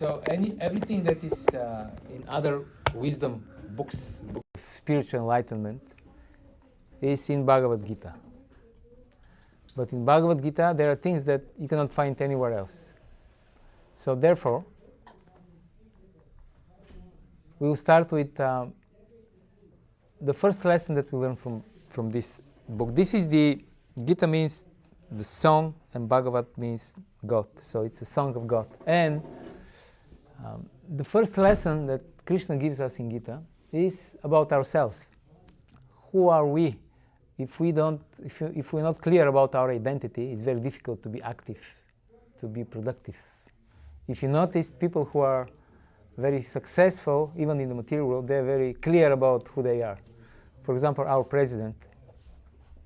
So everything that is in other wisdom books, of spiritual enlightenment, is in Bhagavad Gita. But in Bhagavad Gita, there are things that you cannot find anywhere else. So therefore, we will start with the first lesson that we learn from this book. This is the Gita means the song, and Bhagavat means God. So it's a song of God. And the first lesson that Krishna gives us in Gita is about ourselves. Who are we? If we're not clear about our identity, it's very difficult to be active, to be productive. If you notice, people who are very successful, even in the material world, they're very clear about who they are. For example, our president,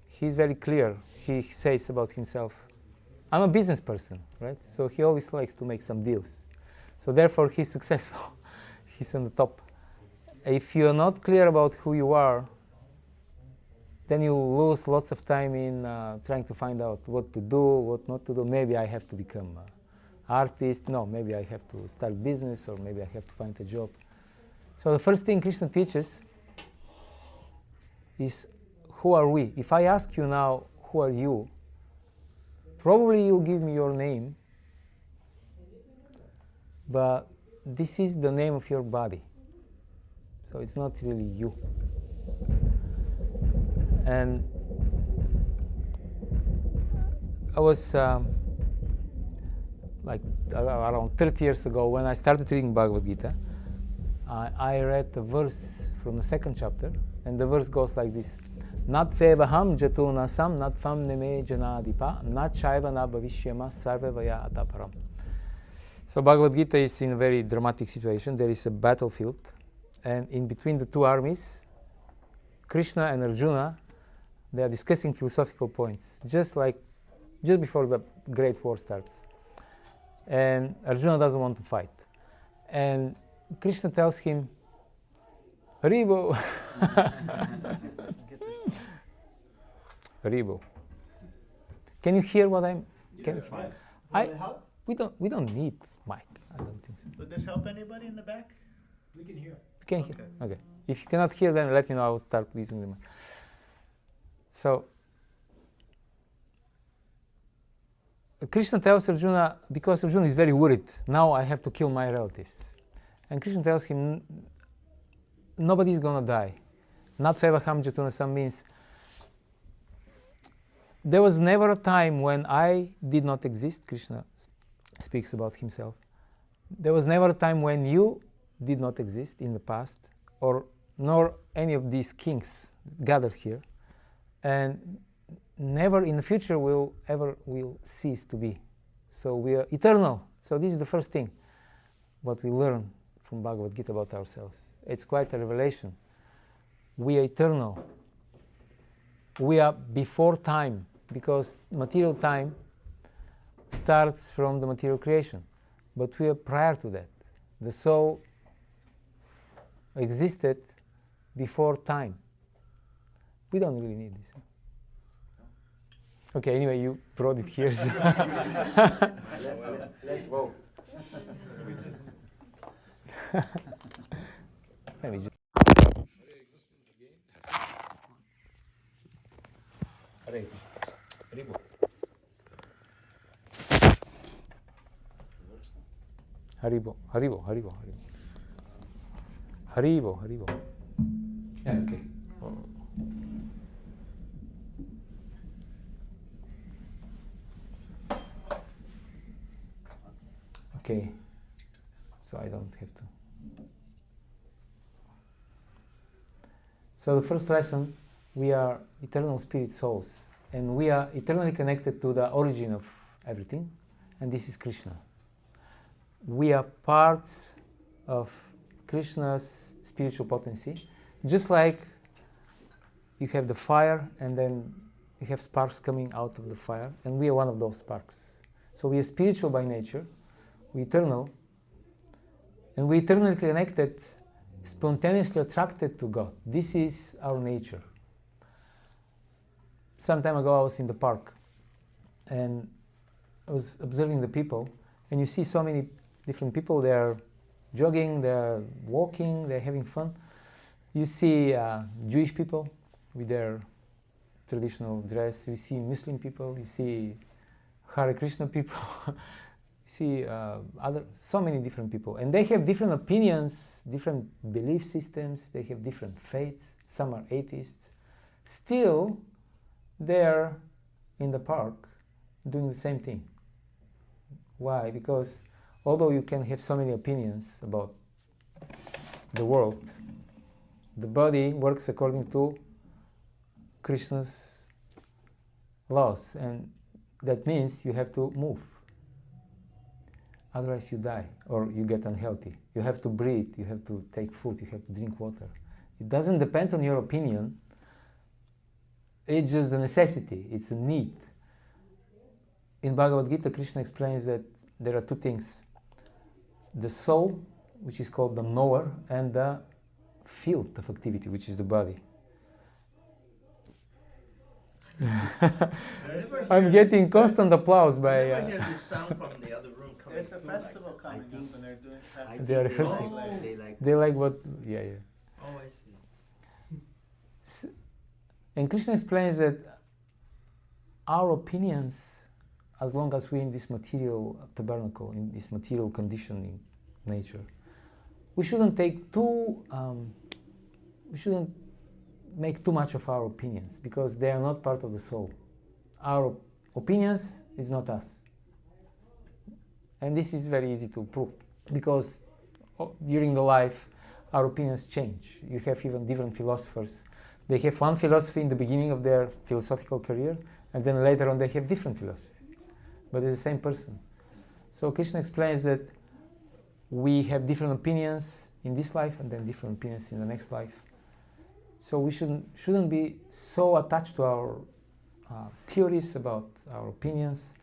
he's very clear. He says about himself, I'm a business person, right? So he always likes to make some deals. So therefore, he's successful. He's on the top. If you're not clear about who you are, then you lose lots of time in trying to find out what to do, what not to do. Maybe I have to become an artist. No, maybe I have to start business, or maybe I have to find a job. So the first thing Krishna teaches is, who are we? If I ask you now, who are you? Probably you'll give me your name, but this is the name of your body. So it's not really you. And I was like around 30 years ago, when I started reading Bhagavad Gita, I read a verse from the second chapter, and the verse goes like this: Nat vevaham jatu nasam nat fam neme janadipa nat shaiva na bhavishyama sarve vaya ataparam. So Bhagavad Gita is in a very dramatic situation. There is a battlefield, and in between the two armies, Krishna and Arjuna, they are discussing philosophical points, just before the great war starts. And Arjuna doesn't want to fight. And Krishna tells him, Haribo. Haribo. Can you hear what I'm... Can we don't need mic. I don't think so. Would this help anybody in the back? We can hear. You can hear? Okay. If you cannot hear, then let me know. I will start using the mic. So, Krishna tells Arjuna, because Arjuna is very worried, now I have to kill my relatives. And Krishna tells him, nobody is going to die. Not Sevaham Jatunasam means, there was never a time when I did not exist. Krishna speaks about himself. There was never a time when you did not exist in the past, nor any of these kings gathered here, and never in the future will cease to be. So we are eternal. So this is the first thing what we learn from Bhagavad Gita about ourselves. It's quite a revelation. We are eternal. We are before time, because material time starts from the material creation, but we are prior to that. The soul existed before time. We don't really need this. Okay, anyway, you brought it here. So. Let's vote. Let me just... Haribo, Haribo, Haribo, Haribo. Haribo, Haribo. Yeah, okay. Okay, so I don't have to. So the first lesson, we are eternal spirit souls, and we are eternally connected to the origin of everything, and this is Krishna. We are parts of Krishna's spiritual potency, just like you have the fire and then you have sparks coming out of the fire, and we are one of those sparks. So we are spiritual by nature, we are eternal, and we are eternally connected, spontaneously attracted to God. This is our nature. Some time ago I was in the park and I was observing the people, and you see so many Different people, they are jogging, they are walking, they're having fun. You see Jewish people with their traditional dress. You see Muslim people. You see Hare Krishna people. You see so many different people, and they have different opinions, different belief systems. They have different faiths. Some are atheists. Still, they're in the park doing the same thing. Why? Because although you can have so many opinions about the world, the body works according to Krishna's laws, and that means you have to move. Otherwise you die or you get unhealthy. You have to breathe, you have to take food, you have to drink water. It doesn't depend on your opinion. It's just a necessity, it's a need. In Bhagavad Gita, Krishna explains that there are two things. The soul, which is called the knower, and the field of activity, which is the body. I'm getting constant applause by... I never hear this sound from the other room coming. There's a festival coming up and they're doing They are rehearsing. They like what... Yeah. Oh, I see. And Krishna explains that our opinions, as long as we're in this material tabernacle, in this material conditioning nature, we shouldn't take we shouldn't make too much of our opinions, because they are not part of the soul. Our opinions is not us. And this is very easy to prove, because during the life, our opinions change. You have even different philosophers. They have one philosophy in the beginning of their philosophical career, and then later on they have different philosophy. But it's the same person. So Krishna explains that we have different opinions in this life and then different opinions in the next life. So we shouldn't be so attached to our theories about our opinions.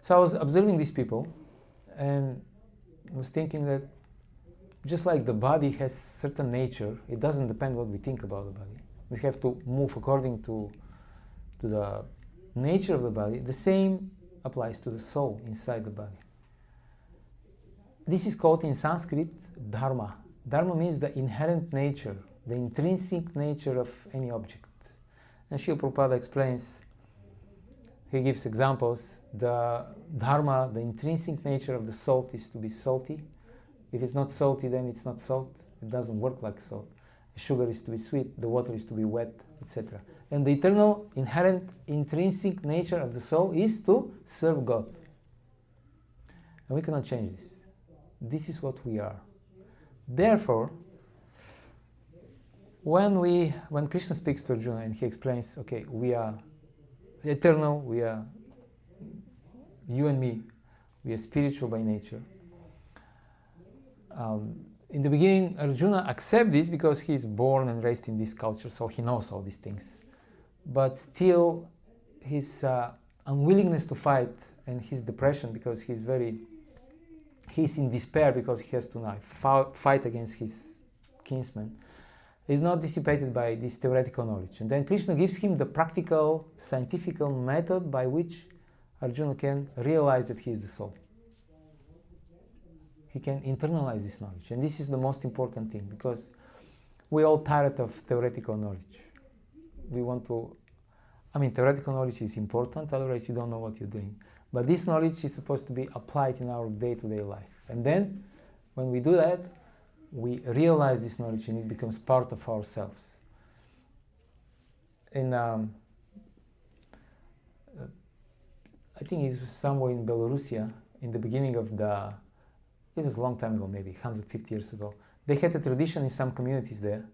So I was observing these people and was thinking that just like the body has certain nature, it doesn't depend what we think about the body. We have to move according to the nature of the body. The same applies to the soul inside the body. This is called in Sanskrit dharma. Dharma means the inherent nature, the intrinsic nature of any object. And Srila Prabhupada explains, he gives examples. The dharma, the intrinsic nature of the salt is to be salty. If it's not salty, then it's not salt. It doesn't work like salt. The sugar is to be sweet, the water is to be wet, etc. And the eternal, inherent, intrinsic nature of the soul is to serve God. And we cannot change this. This is what we are. Therefore, when Krishna speaks to Arjuna and he explains, okay, we are eternal, we are, you and me, we are spiritual by nature. In the beginning, Arjuna accepts this because he is born and raised in this culture, so he knows all these things. But still, his unwillingness to fight and his depression, because he's in despair because he has to now fight against his kinsmen, is not dissipated by this theoretical knowledge. And then Krishna gives him the practical, scientific method by which Arjuna can realize that he is the soul. He can internalize this knowledge. And this is the most important thing, because we're all tired of theoretical knowledge. We want to, theoretical knowledge is important, otherwise you don't know what you're doing. But this knowledge is supposed to be applied in our day-to-day life. And then, when we do that, we realize this knowledge and it becomes part of ourselves. I think it was somewhere in Belarusia, in the beginning of it was a long time ago, maybe 150 years ago, they had a tradition in some communities there.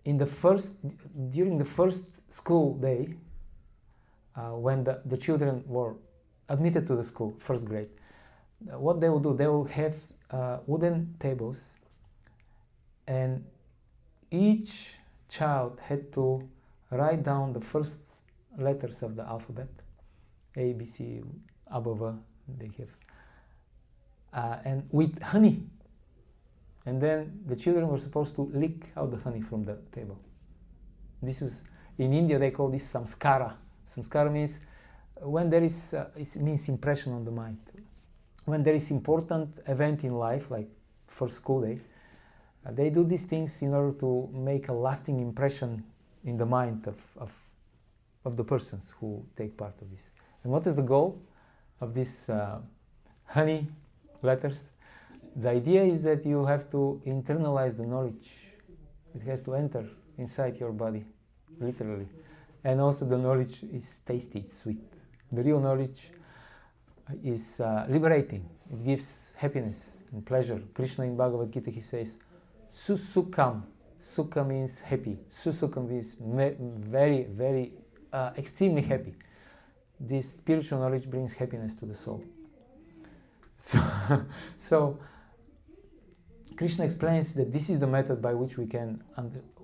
During the first school day, when the children were admitted to the school, first grade, what they will do, they will have wooden tables, and each child had to write down the first letters of the alphabet, A, B, C, above, they have, and with honey. And then the children were supposed to lick out the honey from the table. This was, in India they call this samskara. Samskara means when there is, it means impression on the mind. when there is important event in life, like first school day, they do these things in order to make a lasting impression in the mind of the persons who take part of this. And what is the goal of these honey letters? The idea is that you have to internalize the knowledge. It has to enter inside your body, literally. And also the knowledge is tasty, it's sweet. The real knowledge is liberating. It gives happiness and pleasure. Krishna in Bhagavad Gita, he says, Susukam. Sukha means happy. Susukam means very, very, extremely happy. This spiritual knowledge brings happiness to the soul. So Krishna explains that this is the method by which we can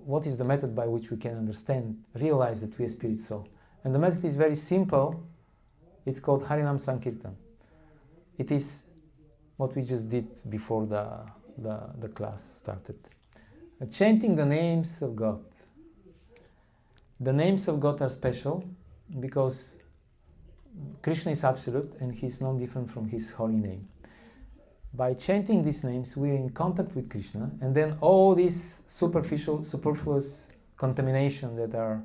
what is the method by which we can understand, realize that we are spirit soul. And the method is very simple. It's called Harinam Sankirtan. It is what we just did before the class started. Chanting the names of God. The names of God are special because Krishna is absolute and he is no different from his holy name. By chanting these names, we are in contact with Krishna, and then all these superficial, superfluous contamination that are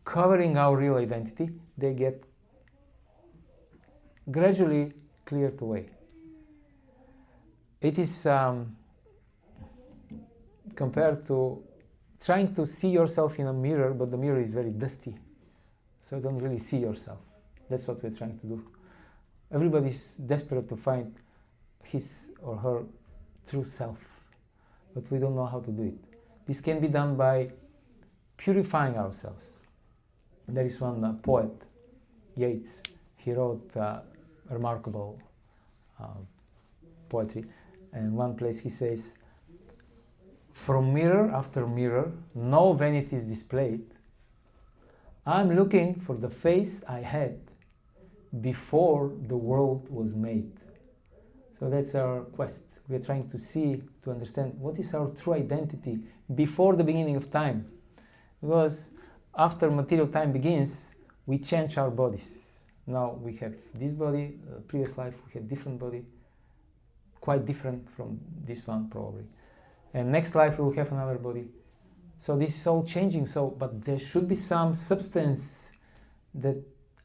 covering our real identity, they get gradually cleared away. It is compared to trying to see yourself in a mirror, but the mirror is very dusty, so you don't really see yourself. That's what we're trying to do. Everybody is desperate to find his or her true self, but we don't know how to do it. This can be done by purifying ourselves. There is one poet, Yeats. He wrote remarkable poetry, and in one place he says, "From mirror after mirror, no vanity is displayed. I'm looking for the face I had before the world was made." So that's our quest. We're trying to see, to understand what is our true identity before the beginning of time. Because after material time begins, we change our bodies. Now we have this body, previous life we had different body, quite different from this one probably. And next life we will have another body. So this is all changing, but there should be some substance that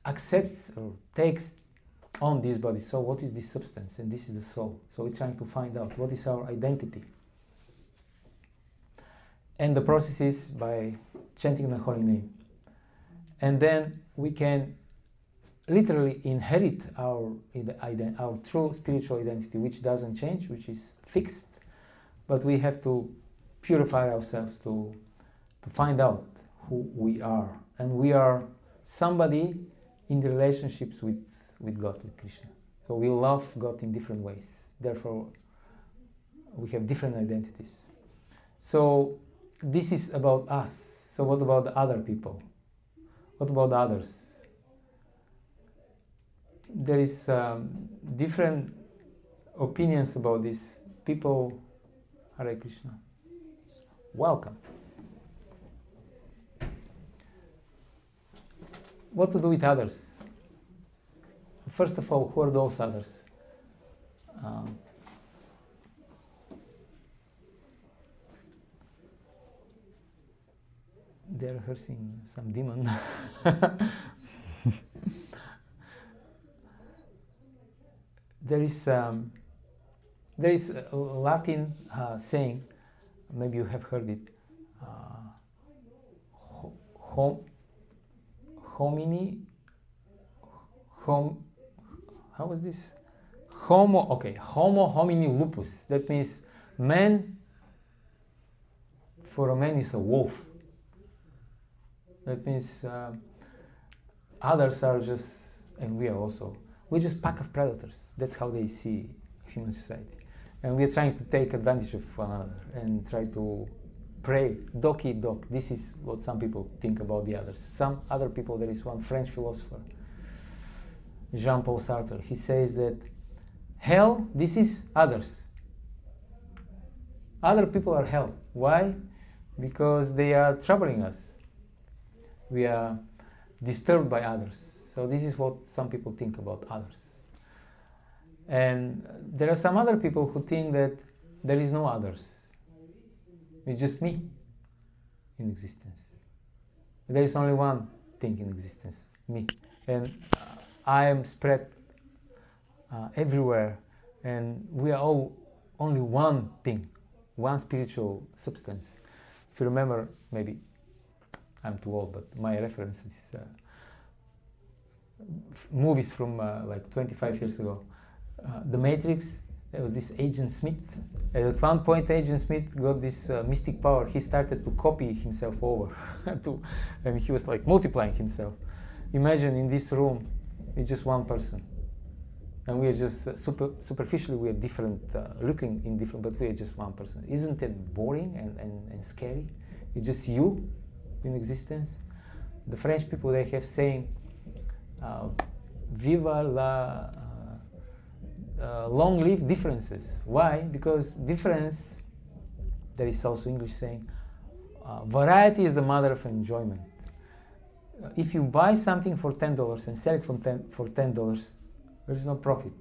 accepts or takes on this body. So what is this substance? And this is the soul. So we're trying to find out what is our identity. And the process is by chanting the holy name. And then we can literally inherit our true spiritual identity, which doesn't change, which is fixed, but we have to purify ourselves to find out who we are. And we are somebody in the relationships with God, with Krishna. So we love God in different ways. Therefore, we have different identities. So this is about us. So what about the other people? What about others? There is different opinions about this. People, Hare Krishna. Welcome. What to do with others? First of all, who are those others? They're rehearsing some demon. There is a Latin saying, maybe you have heard it, how was this? Homo homini lupus. That means man, for a man is a wolf. That means others are just, and we are also, we're just pack of predators. That's how they see human society. And we're trying to take advantage of one another and try to prey, dog eat dog. This is what some people think about the others. Some other people, there is one French philosopher, Jean-Paul Sartre, he says that hell, this is others. Other people are hell. Why? Because they are troubling us. We are disturbed by others. So this is what some people think about others. And there are some other people who think that there is no others. It's just me in existence. There is only one thing in existence, me. And I am spread everywhere, and we are all only one thing, one spiritual substance. If you remember, maybe I'm too old, but my reference is movies from like 25 years ago. The Matrix, there was this Agent Smith. At one point, Agent Smith got this mystic power. He started to copy himself over, and he was like multiplying himself. Imagine in this room, it's just one person. And we are just superficially, we are different, looking in different, but we are just one person. Isn't it boring and scary? It's just you in existence. The French people, they have saying, "Viva la long live differences." Why? Because difference, there is also English saying, variety is the mother of enjoyment. If you buy something for $10 and sell it for $10, there is no profit.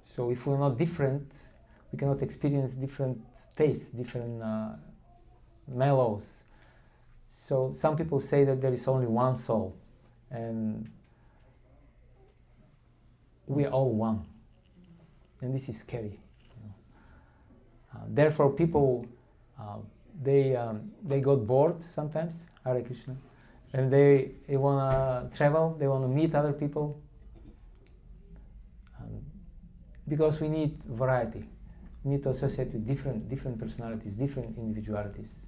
So if we're not different, we cannot experience different tastes, different mellows. So some people say that there is only one soul, and we are all one. And this is scary. Therefore, people, they got bored sometimes, Hare Krishna, and they want to travel, they want to meet other people, because we need variety. We need to associate with different personalities, different individualities.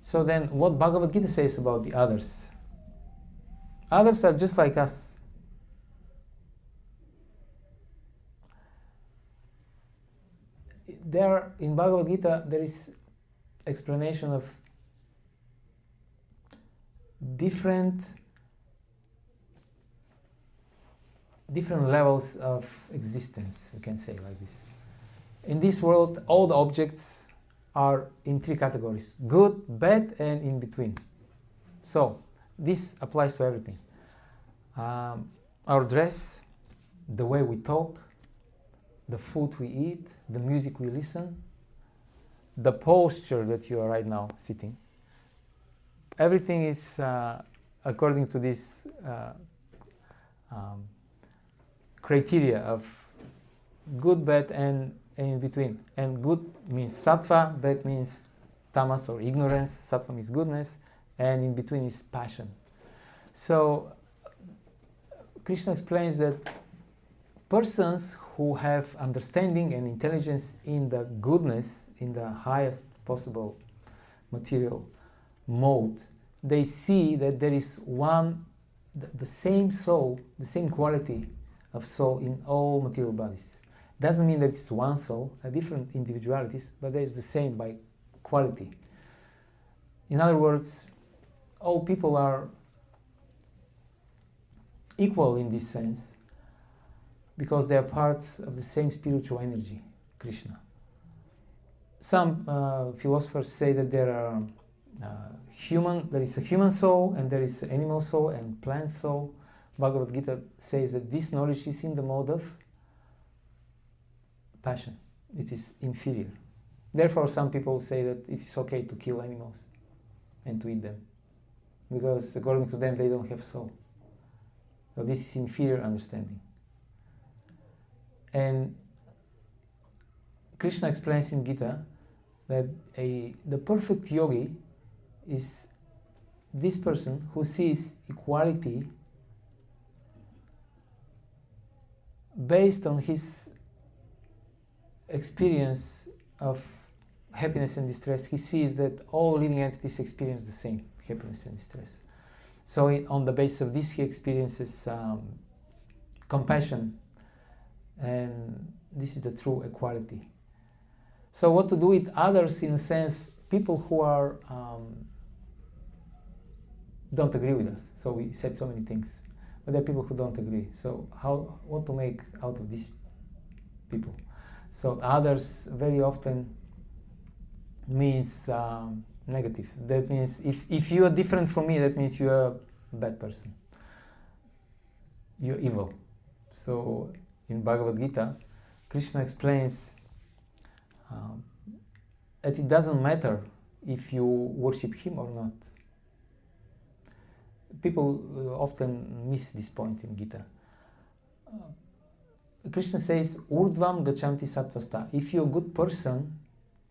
So then, what Bhagavad Gita says about the others? Others are just like us. There, in Bhagavad Gita, there is explanation of different levels of existence, we can say like this. In this world, all the objects are in three categories: good, bad, and in between. So, this applies to everything. Our dress, the way we talk, the food we eat, the music we listen, the posture that you are right now sitting. Everything is according to this criteria of good, bad, and in between. And good means sattva, bad means tamas or ignorance, sattva means goodness, and in between is passion. So Krishna explains that persons who have understanding and intelligence in the goodness, in the highest possible material mode, they see that there is one, the same soul, the same quality of soul in all material bodies. Doesn't mean that it's one soul, different individualities, but there is the same by quality. In other words, all people are equal in this sense, because they are parts of the same spiritual energy, Krishna. Some philosophers say that there is a human soul, and there is an animal soul and plant soul. Bhagavad Gita says that this knowledge is in the mode of passion. It is inferior. Therefore, some people say that it is okay to kill animals and to eat them, because according to them, they don't have soul. So this is inferior understanding. And Krishna explains in Gita that the perfect yogi is this person who sees equality based on his experience of happiness and distress. He sees that all living entities experience the same happiness and distress. So on the basis of this, he experiences compassion, and this is the true equality. So what to do with others, in a sense, people who are don't agree with us. So we said so many things, but there are people who don't agree. So what to make out of these people? So others very often means negative. That means if you are different from me, that means you are a bad person. You're evil. So in Bhagavad Gita, Krishna explains that it doesn't matter if you worship him or not. People often miss this point in Gita. Krishna says, Urdvam gachanti sattvasta. If you're a good person,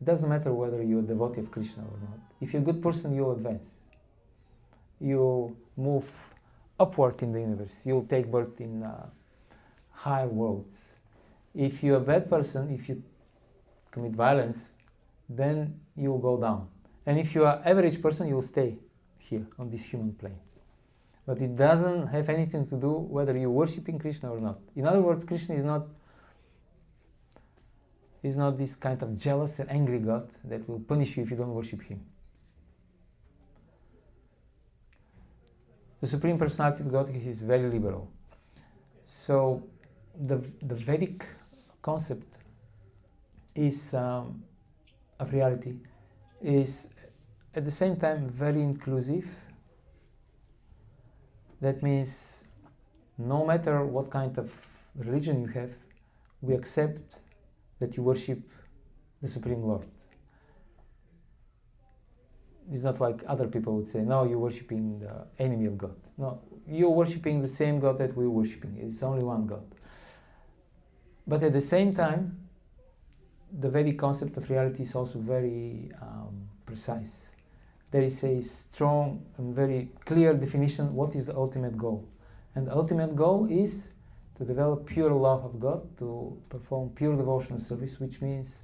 it doesn't matter whether you're a devotee of Krishna or not. If you're a good person, you'll advance. You'll move upward in the universe. You'll take birth in higher worlds. If you're a bad person, if you commit violence, then you'll go down. And if you are an average person, you'll stay here on this human plane. But it doesn't have anything to do whether you're worshipping Krishna or not. In other words, Krishna is not this kind of jealous and angry God that will punish you if you don't worship him. The Supreme Personality of Godhead is very liberal. So the Vedic concept is of reality is at the same time very inclusive. That means no matter what kind of religion you have, we accept that you worship the Supreme Lord. It's not like other people would say, no, you're worshipping the enemy of God. No, you're worshipping the same God that we're worshipping. It's only one God. But at the same time, the Vedic concept of reality is also very precise. There is a strong and very clear definition what is the ultimate goal. And the ultimate goal is to develop pure love of God, to perform pure devotional service, which means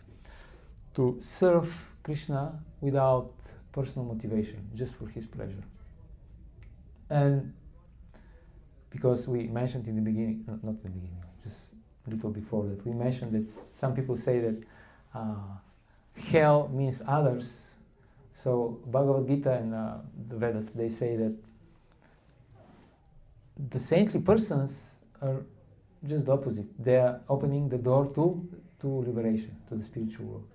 to serve Krishna without personal motivation, just for his pleasure. And because we mentioned in the beginning, not in the beginning, just a little before that, we mentioned that some people say that hell means others. So Bhagavad Gita and the Vedas, they say that the saintly persons are just the opposite. They are opening the door to liberation, to the spiritual world.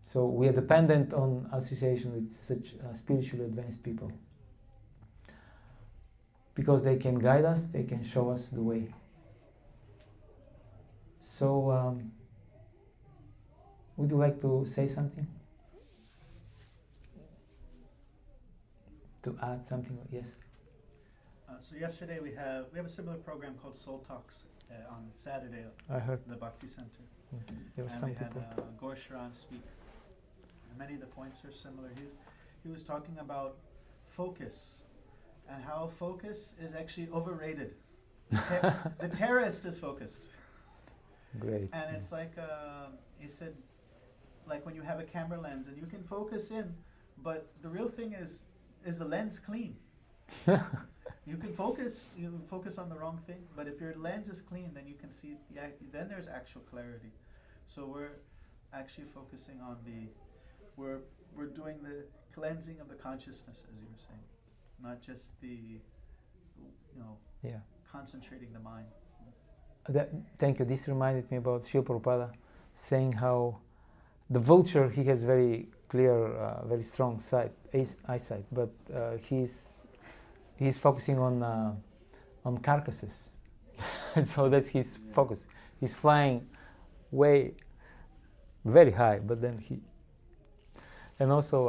So we are dependent on association with such spiritually advanced people, because they can guide us, they can show us the way. So would you like to say something? To add something? Yes. So yesterday we have a similar program called Soul Talks on Saturday I heard. at the Bhakti Center. There were And some we had people. Gorsharan speak. And many of the points are similar. He was talking about focus and how focus is actually overrated. The terrorist is focused. Great. And it's like, he said, like when you have a camera lens and you can focus in, but the real thing is the lens clean? You can focus on the wrong thing, but if your lens is clean, then you can see, then there's actual clarity. So we're actually focusing on we're doing the cleansing of the consciousness, as you were saying, not just concentrating the mind. Thank you. This reminded me about Srila Prabhupada saying how the vulture, he has very clear, very strong eyesight, but he's focusing on carcasses. So that's his focus. He's flying very high, but then and also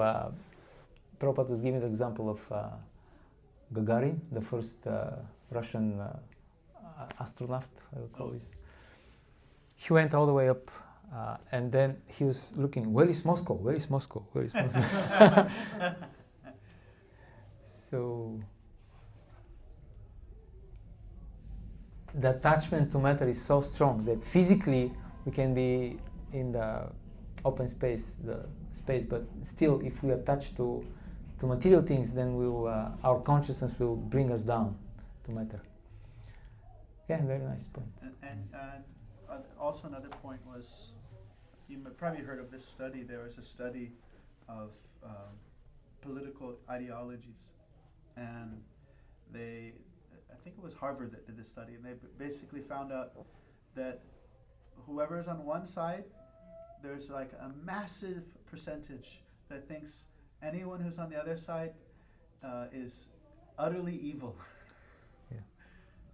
Prabhupada was giving the example of Gagarin, the first Russian astronaut, I would call this. He went all the way up, and then he was looking, where is Moscow? Where is Moscow? Where is Moscow? So the attachment to matter is so strong that physically we can be in the open space, but still, if we attach to material things, then our consciousness will bring us down to matter. Yeah, very nice point. And also another point was, you probably heard of this study. There was a study of political ideologies, and I think it was Harvard that did this study, and they basically found out that whoever is on one side, there's like a massive percentage that thinks anyone who's on the other side is utterly evil. Yeah.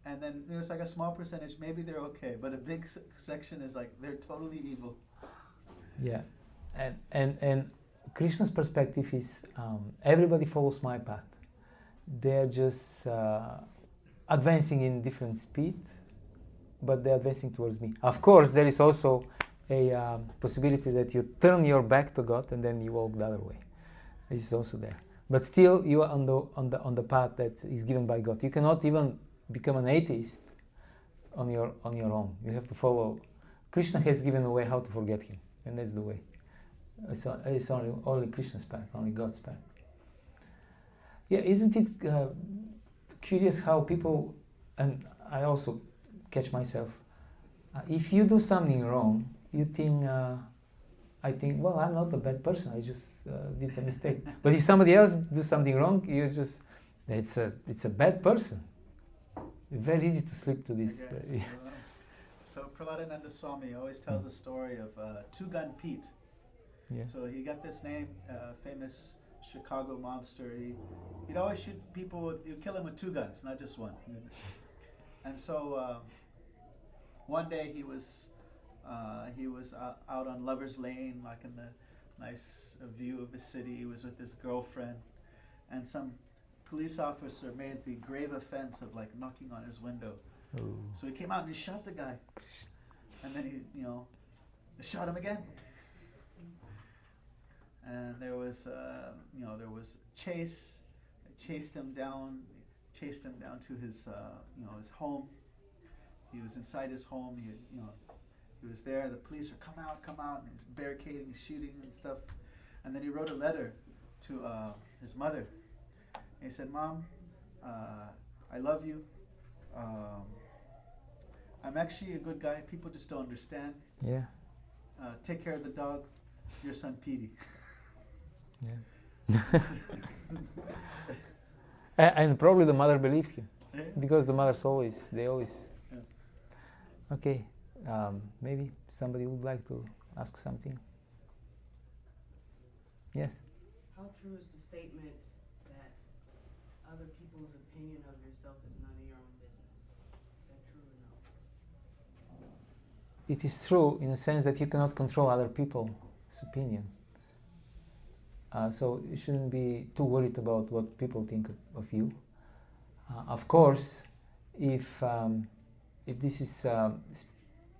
And then there's like a small percentage, maybe they're okay, but a big section is like they're totally evil. Yeah, and Krishna's perspective is everybody follows my path. They're just advancing in different speed, but they're advancing towards me. Of course, there is also a possibility that you turn your back to God and then you walk the other way. This is also there. But still, you are on the path that is given by God. You cannot even become an atheist on your own. You have to follow. Krishna has given a way how to forget Him, and that's the way. It's only Krishna's path, only God's path. Yeah, isn't it curious how people, and I also catch myself, if you do something wrong, you think, I think, well, I'm not a bad person, I just did a mistake. But if somebody else do something wrong, you just, it's a bad person. It's very easy to slip to this. So Prahladananda Swami always tells the story of Two-Gun Pete. Yeah. So he got this name, famous Chicago mobster. He'd always shoot people, he'd kill them with 2 guns, not just one. And so one day he was out on Lover's Lane, like in the nice view of the city. He was with his girlfriend, and some police officer made the grave offense of like knocking on his window. Ooh. So he came out and he shot the guy, and then he shot him again. And there was chase. They chased him down to his his home. He was inside his home. He was there. The police are come out, and he's barricading, shooting and stuff. And then he wrote a letter to his mother. And he said, "Mom, I love you. I'm actually a good guy. People just don't understand. Yeah. Take care of the dog. Your son Petey." Yeah. And probably the mother believed him, because the mothers always. Yeah. Okay, maybe somebody would like to ask something. Yes. How true is the statement that other people's opinion of yourself is none of your own business? Is that true or no? It is true in a sense that you cannot control other people's opinion. So you shouldn't be too worried about what people think of you. Of course, if this is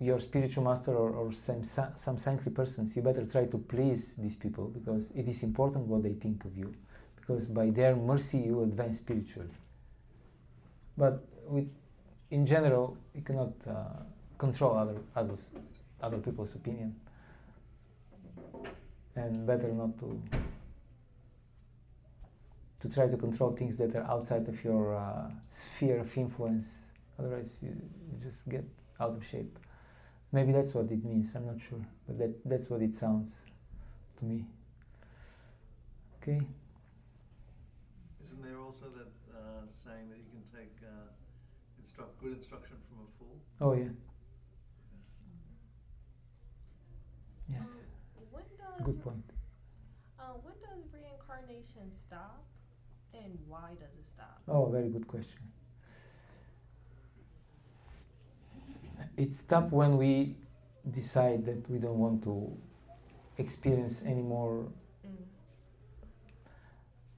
your spiritual master or some saintly persons, you better try to please these people, because it is important what they think of you, because by their mercy you advance spiritually. But in general, you cannot control other people's opinion, and better not to try to control things that are outside of your sphere of influence. Otherwise, you just get out of shape. Maybe that's what it means. I'm not sure, but that's what it sounds to me. Okay. Isn't there also that saying that you can take good instruction from a fool? Oh yeah. Yes. Good point. When does reincarnation stop, and why does it stop? Oh, very good question. It stops when we decide that we don't want to experience any more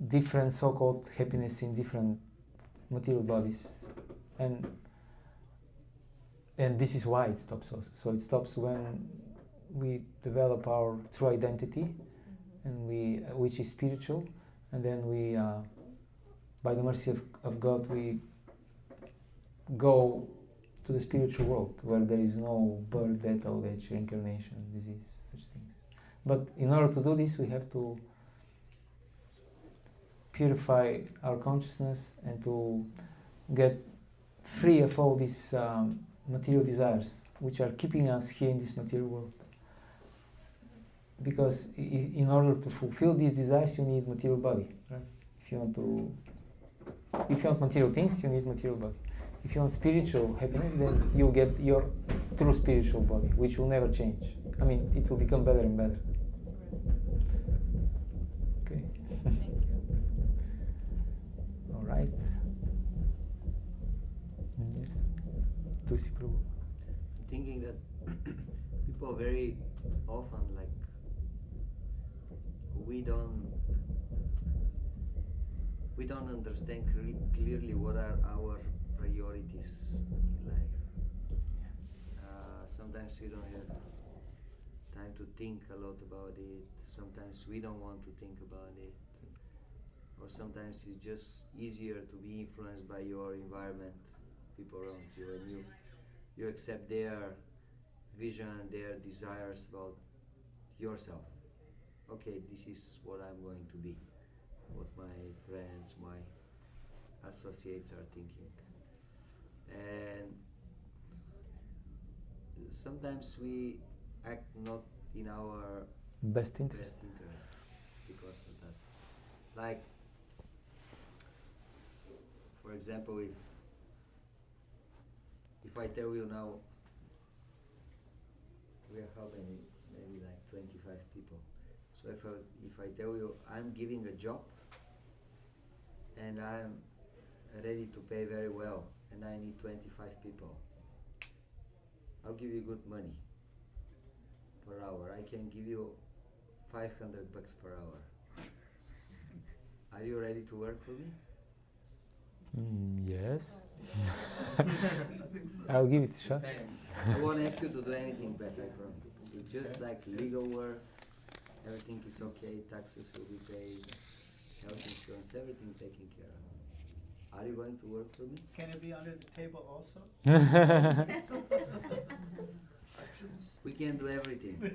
different so-called happiness in different material bodies, and this is why it stops also. So it stops when we develop our true identity, and which is spiritual, and then we, by the mercy of God, we go to the spiritual world where there is no birth, death, old age, reincarnation, disease, such things. But in order to do this, we have to purify our consciousness and to get free of all these material desires which are keeping us here in this material world. Because in order to fulfill these desires, you need material body, right? If you want material things, you need material body. If you want spiritual happiness, then you get your true spiritual body, which will never change. I mean, it will become better and better. Okay. Thank you. All right. Yes. Tusi Prabhu. Thinking that people very often we don't understand clearly what are our priorities in life. Sometimes we don't have time to think a lot about it. Sometimes we don't want to think about it. Or sometimes it's just easier to be influenced by your environment, people around you, and you accept their vision, their desires about yourself. Okay, this is what I'm going to be, what my friends, my associates are thinking. And sometimes we act not in our Best interest. best interest because of that. Like, for example, if I tell you now, we are how many? Maybe like 25 people. So if I tell you I'm giving a job and I'm ready to pay very well and I need 25 people, I'll give you good money per hour. I can give you $500 per hour. Are you ready to work for me? Yes. I'll give it a shot. I won't ask you to do anything bad, I promise. It's just like legal work, everything is okay, taxes will be paid, health insurance, everything taken care of. Are you going to work for me? Can it be under the table also? We can do everything.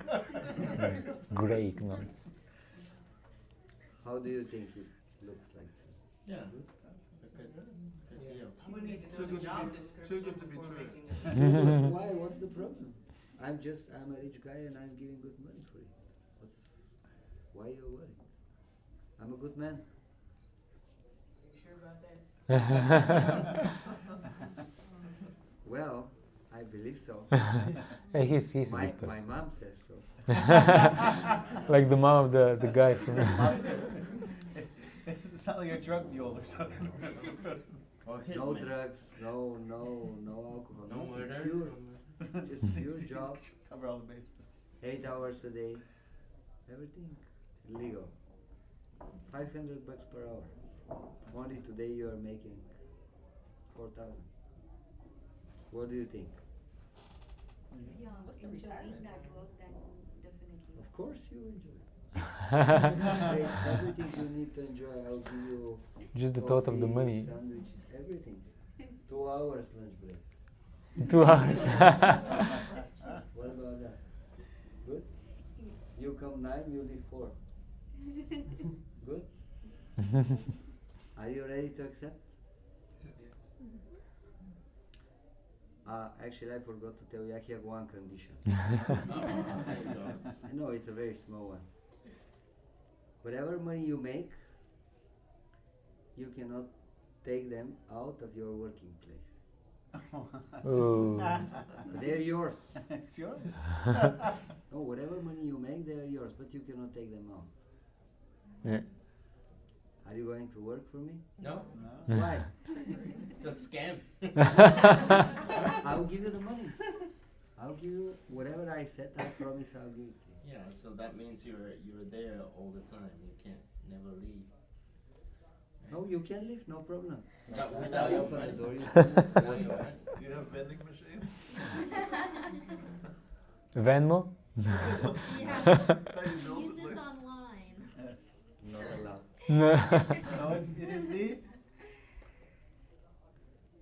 Great ignorance. How do you think it looks like? Yeah. It's a good deal. I'm gonna need to Too know the good to job be- description too good to be before true. making a Why? What's the problem? I'm a rich guy and I'm giving good money for it. Why are you worried? I'm a good man. Are you sure about that? Well, I believe so. He's a My good person. mom says so. Like the mom of the guy from. It sounds like a drug mule or something. Or hit No me. drugs, no alcohol, No nothing. murder. Pure, just pure job, Cover all the bases. 8 hours a day, everything legal. $500 per hour. Only today you are making 4,000. What do you think? If you are What's the enjoying retirement that plan? work, then definitely. Of course you enjoy. Hey, everything you need to enjoy. I'll give you Just the thought of the coffee, money. sandwiches, everything. 2 hours lunch break. 2 hours. What about that? Good? You come 9, you leave 4. Good? Are you ready to accept? Actually, I forgot to tell you, I have one condition. I know it's a very small one. Whatever money you make, you cannot take them out of your working place. Oh. They're yours. It's yours. No, whatever money you make, they're yours, but you cannot take them out. Yeah. Are you going to work for me? No, No. Why? it's a scam. I'll give you the money. I'll give you whatever I said. I promise I'll give it to you. Yeah, so that means you're there all the time. You can't never leave. No, you can leave, no problem. Without I your open the money. door. You Without your money. Do you have vending machines? Venmo? Yeah. Pay your bills Use at this least. online. Yes. Not allowed. No. So it is the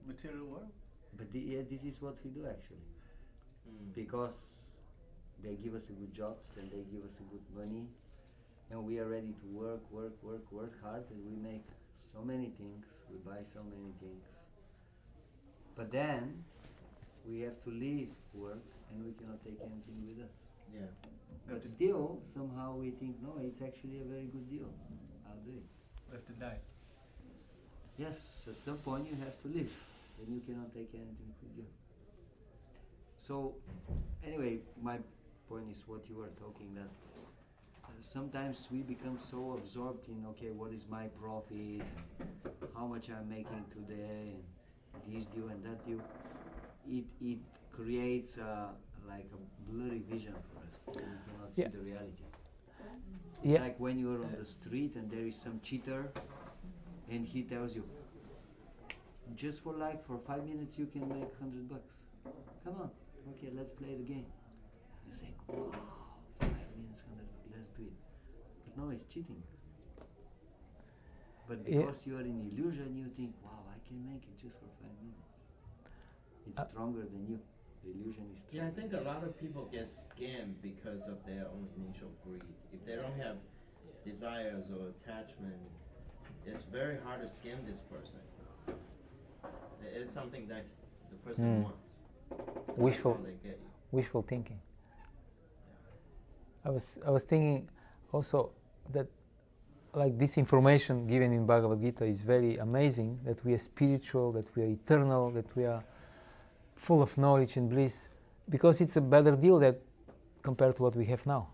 material world. But yeah, this is what we do actually. Because they give us a good jobs and they give us a good money, and we are ready to work hard, and we make so many things, we buy so many things. But then we have to leave work and we cannot take anything with us. Yeah. But still, somehow we think, no, it's actually a very good deal. I'll do it. We have to die. Yes, at some point you have to leave, and you cannot take anything with you. So, anyway, my point is what you were talking, that sometimes we become so absorbed in, okay, what is my profit, how much I'm making today, and this deal and that deal. it creates like a blurry vision for us. We cannot see Yeah. the reality. It's Yeah. like when you're on the street and there is some cheater and he tells you, just for 5 minutes you can make $100. Come on, okay, let's play the game. You think, wow, 5 minutes, $100, let's do it. But no, it's cheating. But Yeah. because you are in illusion, you think, wow, I can make it just for 5 minutes. It's stronger than you. The illusion is stronger. Yeah, I think a lot of people get scammed because of their own initial greed. If they don't have desires or attachment, it's very hard to scam this person. It's something that the person wants. That's Wishful. how they get you. Wishful thinking. I was thinking also that like this information given in Bhagavad Gita is very amazing, that we are spiritual, that we are eternal, that we are full of knowledge and bliss, because it's a better deal that compared to what we have now.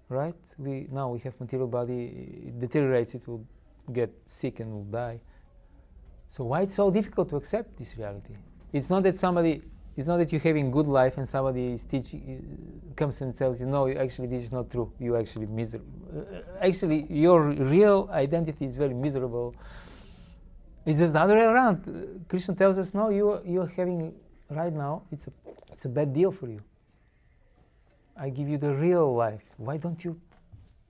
Right? Now we have material body, it deteriorates, it will get sick and will die. So why it's so difficult to accept this reality? It's not that you're having good life and somebody is comes and tells you, no, actually this is not true. You're actually miserable. Actually, your real identity is very miserable. It's just the other way around. Krishna tells us, no, you're having right now. It's a bad deal for you. I give you the real life. Why don't you?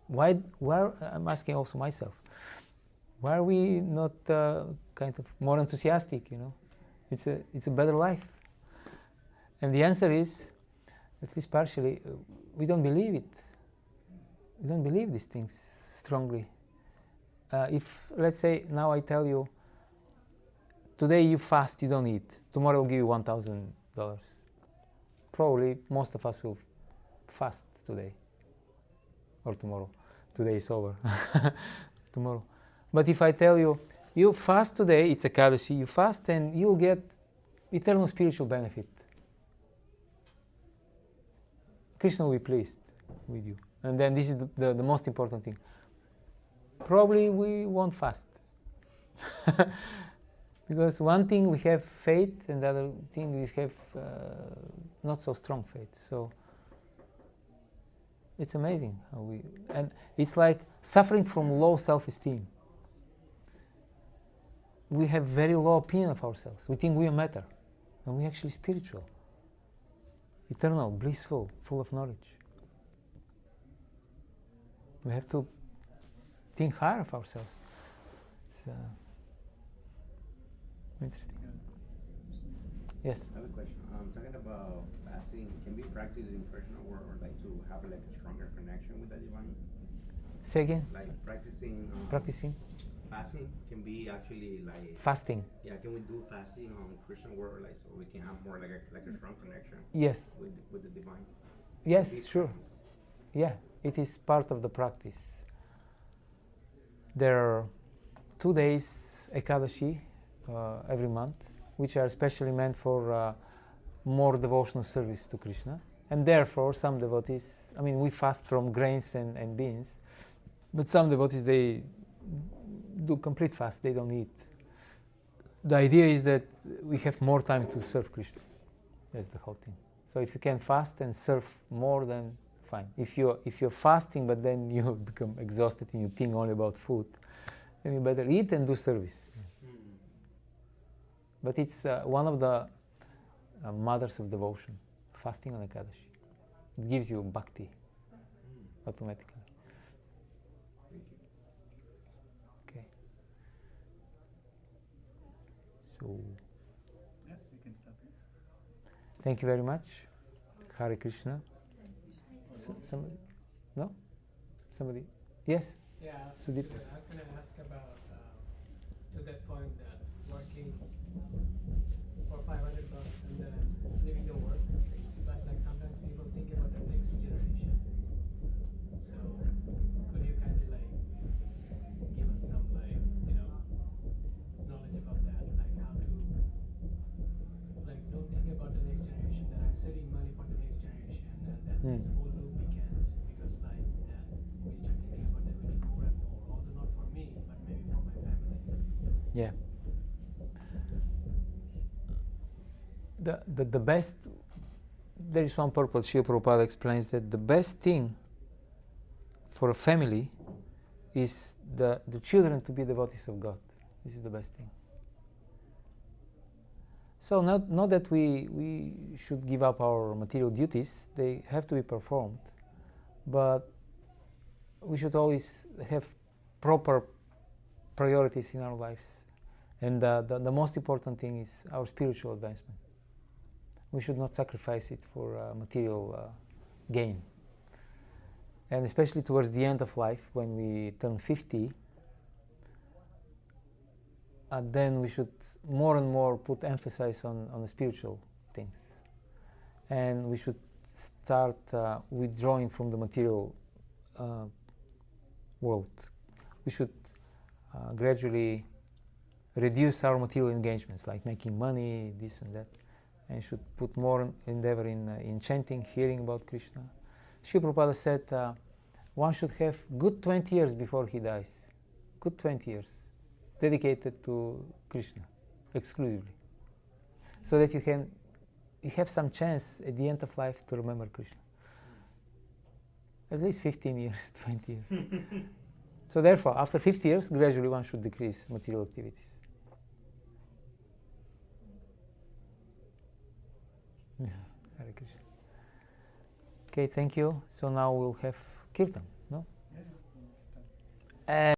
Why I'm asking also myself. Why are we not kind of more enthusiastic? It's a better life. And the answer is, at least partially, we don't believe it. We don't believe these things strongly. If, let's say, now I tell you, today you fast, you don't eat. Tomorrow I'll give you $1,000. Probably most of us will fast today or tomorrow. Today is over. Tomorrow. But if I tell you, you fast today, it's Ekadashi, you fast and you'll get eternal spiritual benefit. Krishna will be pleased with you. And then this is the most important thing. Probably we won't fast. Because one thing we have faith and the other thing we have not so strong faith. So it's amazing how and it's like suffering from low self-esteem. We have very low opinion of ourselves. We think we are matter, and we're actually spiritual, eternal, blissful, full of knowledge. We have to think higher of ourselves. It's interesting. Yes? I have a question. Talking about fasting, can we practice in personal or like to have like a stronger connection with the divine? Say again? Like practicing fasting can be actually like Fasting. Yeah, can we do fasting on Christian world like so we can have more like a strong connection? Yes. With the divine. Yes, This sure. practice. Yeah, it is part of the practice. There are 2 days Ekadashi every month, which are especially meant for more devotional service to Krishna. And therefore, some devotees, we fast from grains and beans, but some devotees, they do complete fast, they don't eat. The idea is that we have more time to serve Krishna. That's the whole thing. So if you can fast and serve more, then fine. If you're fasting, but then you become exhausted and you think only about food, then you better eat and do service. But it's one of the mothers of devotion, fasting on Ekadashi. It gives you bhakti automatically. Okay. So, Yeah, we can stop here. thank you very much. Hare Krishna. Somebody? No? Somebody? Yes? Yeah, Sudip. how can I ask about to that point that working for $500 and then leaving the work, but like sometimes people think about the next generation. So could you kind of like give us some knowledge about that, like how to don't think about the next generation that I'm saving money for the next generation and then this whole loop begins because then we start thinking about that we need more and more, although not for me, but maybe for my family. Yeah. the best, there is one purpose. Srila Prabhupada explains that the best thing for a family is the children to be devotees of God. This is the best thing. So not that we should give up our material duties, they have to be performed, but we should always have proper priorities in our lives. And the most important thing is our spiritual advancement. We should not sacrifice it for material gain. And especially towards the end of life, when we turn 50, then we should more and more put emphasis on the spiritual things. And we should start withdrawing from the material world. We should gradually reduce our material engagements, like making money, this and that, and should put more endeavor in chanting, hearing about Krishna. Srila Prabhupada said one should have good 20 years before he dies. Good 20 years dedicated to Krishna exclusively, so that you have some chance at the end of life to remember Krishna. At least 15 years, 20 years. So therefore, after 50 years, gradually one should decrease material activities. Hare Krishna. Okay, thank you. So now we'll have Kirtan, no? And